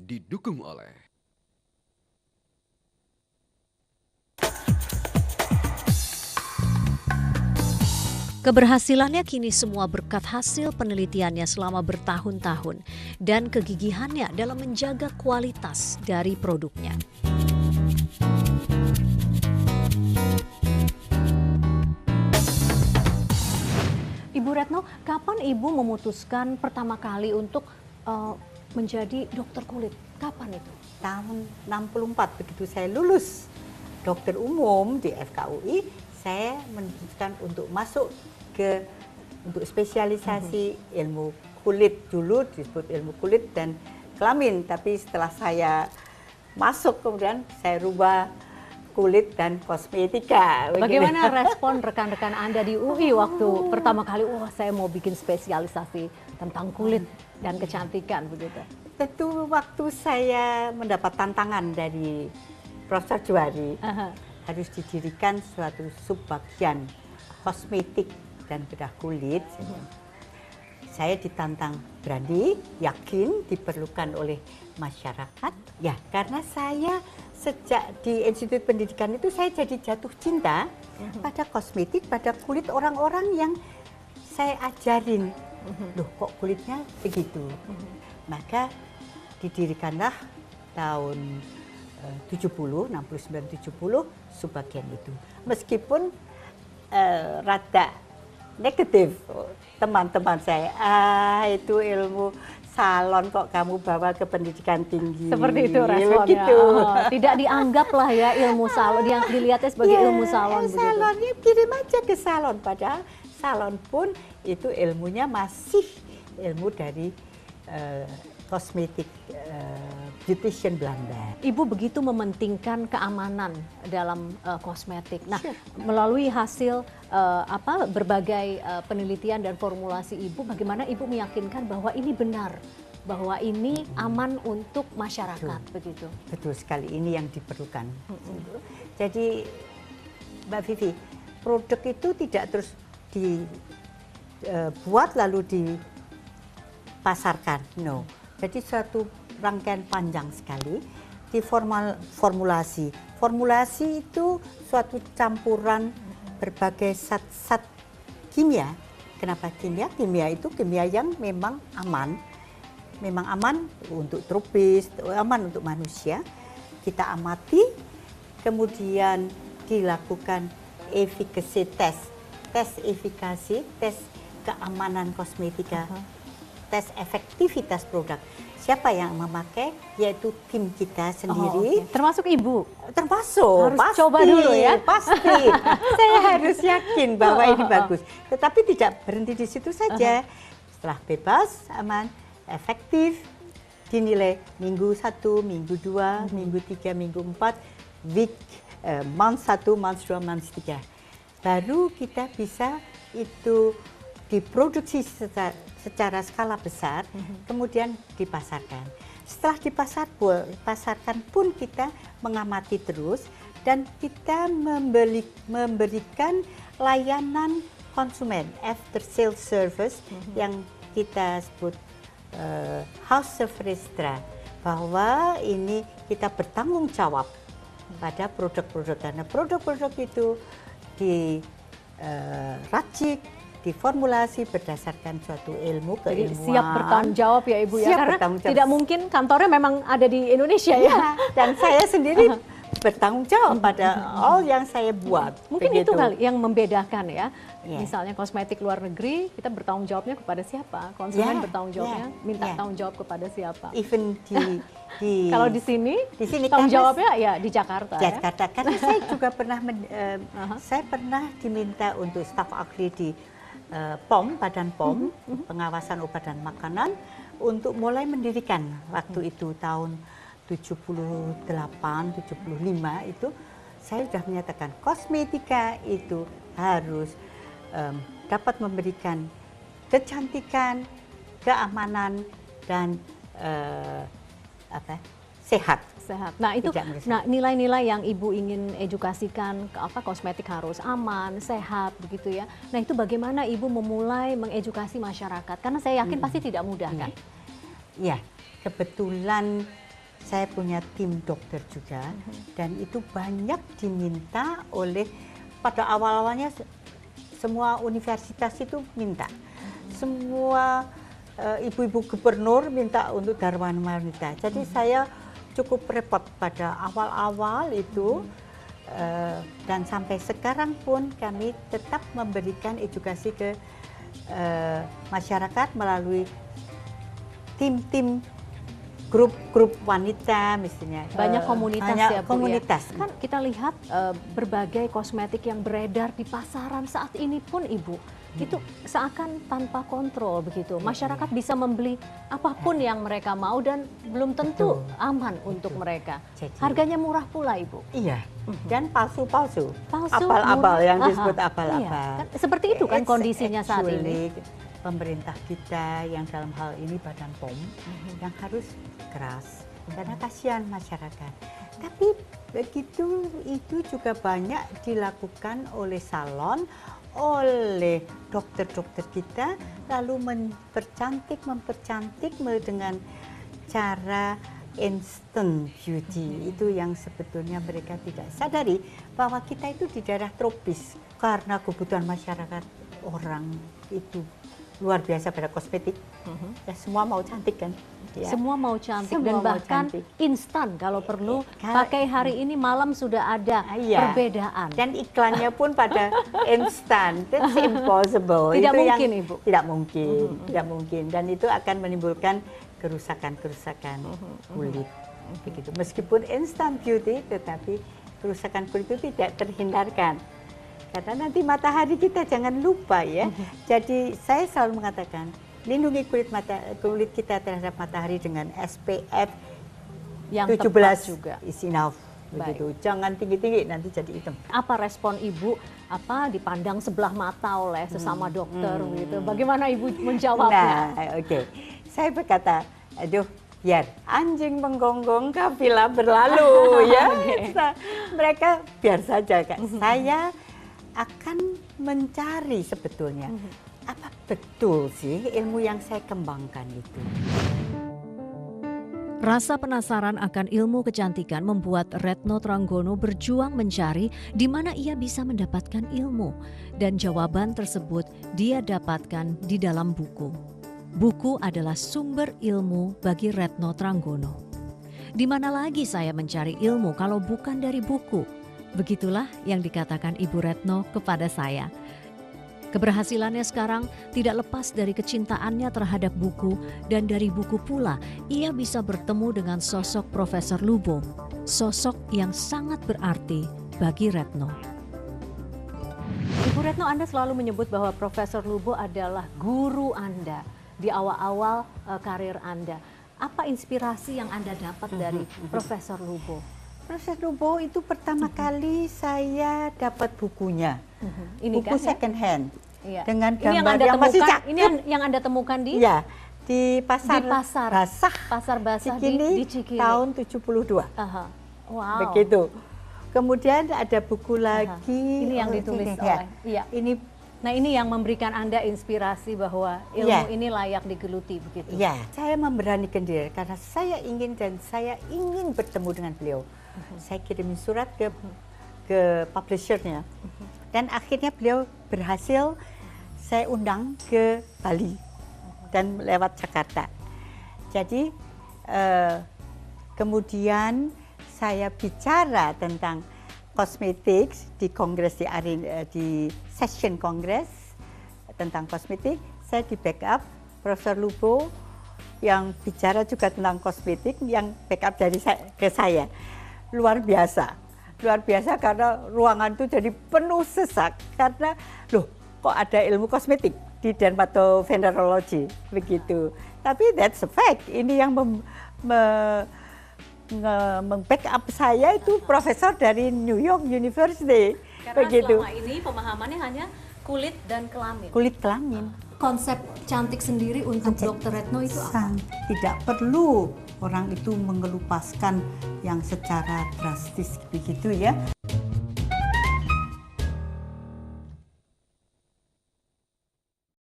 didukung oleh keberhasilannya kini semua berkat hasil penelitiannya selama bertahun-tahun dan kegigihannya dalam menjaga kualitas dari produknya. Ibu Retno, kapan Ibu memutuskan pertama kali untuk menjadi dokter kulit? Kapan itu? Tahun 64 begitu saya lulus dokter umum di FKUI, saya memutuskan untuk masuk untuk spesialisasi ilmu kulit, dulu disebut ilmu kulit dan kelamin, tapi setelah saya masuk kemudian saya rubah kulit dan kosmetika. Bagaimana respon rekan-rekan Anda di UI waktu pertama kali, saya mau bikin spesialisasi tentang kulit dan kecantikan begitu? Tentu waktu saya mendapat tantangan dari Profesor Juwari, harus didirikan suatu subbagian kosmetik dan bedah kulit. Saya ditantang berani, yakin diperlukan oleh masyarakat. Ya, karena saya sejak di Institut Pendidikan itu saya jadi jatuh cinta pada kosmetik, pada kulit orang-orang yang saya ajarin. Loh, kok kulitnya begitu? Maka didirikanlah tahun 69-70 subbagian itu. Meskipun rada negatif teman-teman saya, itu ilmu salon kok kamu bawa ke pendidikan tinggi. Seperti itu responnya. Gitu. Tidak dianggap lah ya ilmu salon, yang dilihatnya sebagai ilmu salon. Salonnya kirim aja ke salon, padahal salon pun itu ilmunya masih ilmu dari kosmetik beautician Belanda. Ibu begitu mementingkan keamanan dalam kosmetik. Nah, melalui hasil berbagai penelitian dan formulasi Ibu, bagaimana Ibu meyakinkan bahwa ini benar, bahwa ini aman untuk masyarakat, begitu? Betul sekali, ini yang diperlukan. Jadi, Mbak Vivi, produk itu tidak terus dibuat lalu dipasarkan, no. Jadi suatu rangkaian panjang sekali di formulasi. Formulasi itu suatu campuran berbagai zat-zat kimia. Kenapa kimia? Kimia itu kimia yang memang aman untuk tropis, aman untuk manusia. Kita amati, kemudian dilakukan efficacy test, tes efikasi, tes keamanan kosmetika, tes efektivitas produk. Siapa yang memakai? Yaitu tim kita sendiri. Termasuk Ibu? Termasuk. Harus pasti, coba dulu ya? Pasti. Saya harus yakin bahwa ini bagus. Tetapi tidak berhenti di situ saja. Setelah bebas, aman, efektif, dinilai minggu 1, minggu 2, minggu 3, minggu 4, month 1, month 2, month 3. Baru kita bisa itu diproduksi secara skala besar, kemudian dipasarkan. Setelah dipasarkan pun kita mengamati terus dan kita memberikan layanan konsumen, after sales service, yang kita sebut house of restra, bahwa ini kita bertanggung jawab pada produk-produk, karena produk-produk itu diracik, diformulasi berdasarkan suatu ilmu keilmuan. Jadi siap bertanggung jawab ya Ibu ya, karena tidak mungkin kantornya memang ada di Indonesia ya. Dan saya sendiri bertanggung jawab pada all yang saya buat. Mungkin begitu. itu kali yang membedakan ya. Misalnya kosmetik luar negeri, kita bertanggung jawabnya kepada siapa? Konsumen bertanggung jawabnya, minta tanggung jawab kepada siapa? Even kalau di sini tanggung jawabnya ya di Jakarta. Jakarta, karena saya juga pernah saya pernah diminta untuk staf ahli di POM, Badan POM, pengawasan obat dan makanan, untuk mulai mendirikan waktu itu tahun 78, 75 itu saya sudah menyatakan kosmetika itu harus dapat memberikan kecantikan, keamanan dan sehat. Nah itu, nilai-nilai yang Ibu ingin edukasikan ke kosmetik harus aman, sehat, begitu ya. Nah itu bagaimana Ibu memulai mengedukasi masyarakat? Karena saya yakin pasti tidak mudah kan? Iya, kebetulan saya punya tim dokter juga, dan itu banyak diminta oleh, pada awal-awalnya semua universitas itu minta, semua ibu-ibu gubernur minta untuk Dharma Wanita. Jadi saya cukup repot pada awal-awal itu, dan sampai sekarang pun kami tetap memberikan edukasi ke masyarakat melalui tim-tim, grup-grup wanita misalnya. Banyak komunitas banyak ya Bu komunitas. ya. Kan kita lihat berbagai kosmetik yang beredar di pasaran saat ini pun Ibu, itu seakan tanpa kontrol begitu. Masyarakat bisa membeli apapun yang mereka mau dan belum tentu aman untuk mereka. Jadi, harganya murah pula Ibu. Iya, dan palsu-palsu. Palsu, Abal-abal murah. yang disebut abal-abal. Iya, kan seperti itu kan kondisinya saat ini. Pemerintah kita yang dalam hal ini Badan POM yang harus keras karena kasihan masyarakat. Tapi begitu itu juga banyak dilakukan oleh salon, oleh dokter-dokter kita, lalu mempercantik dengan cara instant beauty. Itu yang sebetulnya mereka tidak sadari, bahwa kita itu di daerah tropis karena kebutuhan masyarakat orang itu luar biasa pada kosmetik. Ya, semua mau cantik kan? Ya. Semua mau cantik, Semua dan mau bahkan cantik. instan kalau perlu pakai hari ini, malam sudah ada perbedaan. Dan iklannya pun pada instan. That's impossible. Tidak itu mungkin, yang, Ibu. Tidak mungkin, tidak mungkin. Dan itu akan menimbulkan kerusakan-kerusakan kulit. Begitu. Meskipun instant beauty, tetapi kerusakan kulit itu tidak terhindarkan. Karena nanti matahari kita jangan lupa ya. Jadi saya selalu mengatakan, lindungi kulit kita terhadap matahari dengan SPF yang 17 tepat juga. is enough. Begitu. Jangan tinggi-tinggi, nanti jadi hitam. Apa respon Ibu? Apa dipandang sebelah mata oleh sesama dokter gitu? Bagaimana Ibu menjawabnya? Nah, oke. Saya berkata, aduh, biar anjing menggonggong kafilah berlalu ya. Nah, mereka biar saja Kak. Saya akan mencari sebetulnya apa betul sih ilmu yang saya kembangkan itu. Rasa penasaran akan ilmu kecantikan membuat Retno Tranggono berjuang mencari di mana ia bisa mendapatkan ilmu, dan jawaban tersebut dia dapatkan di dalam buku. Buku adalah sumber ilmu bagi Retno Tranggono. Di mana lagi saya mencari ilmu kalau bukan dari buku? Begitulah yang dikatakan Ibu Retno kepada saya. Keberhasilannya sekarang tidak lepas dari kecintaannya terhadap buku, dan dari buku pula ia bisa bertemu dengan sosok Profesor Lubo, sosok yang sangat berarti bagi Retno. Ibu Retno, Anda selalu menyebut bahwa Profesor Lubo adalah guru Anda di awal-awal karir Anda. Apa inspirasi yang Anda dapat dari Profesor Lubo? Profesor Lubo itu pertama kali saya dapat bukunya, Ini buku kan, second hand, ya? dengan Ini yang gambar Anda yang masih temukan, cakep. ini yang Anda temukan di di pasar basah, pasar basah di Cikini tahun 72. Wow. Begitu. Kemudian ada buku lagi. Ini yang ditulis oleh. Iya. Nah, ini yang memberikan Anda inspirasi bahwa ilmu ini layak digeluti begitu. Iya, saya memberanikan diri karena saya ingin bertemu dengan beliau. Saya kirimin surat ke publishernya, dan akhirnya beliau berhasil saya undang ke Bali dan lewat Jakarta. Jadi kemudian saya bicara tentang kosmetik di kongres di session kongres tentang kosmetik. Saya di backup Profesor Lubo yang bicara juga tentang kosmetik, yang backup dari ke saya. Luar biasa karena ruangan itu jadi penuh sesak karena loh, kok ada ilmu kosmetik di dermatovenerology begitu. Tapi that's a fact. Ini yang meng-backup saya itu profesor dari New York University. Karena begitu. Selama ini pemahamannya hanya kulit dan kelamin. Kulit kelamin. Konsep cantik sendiri untuk Dr. Retno itu apa? Tidak perlu orang itu mengelupaskan yang secara drastis begitu ya.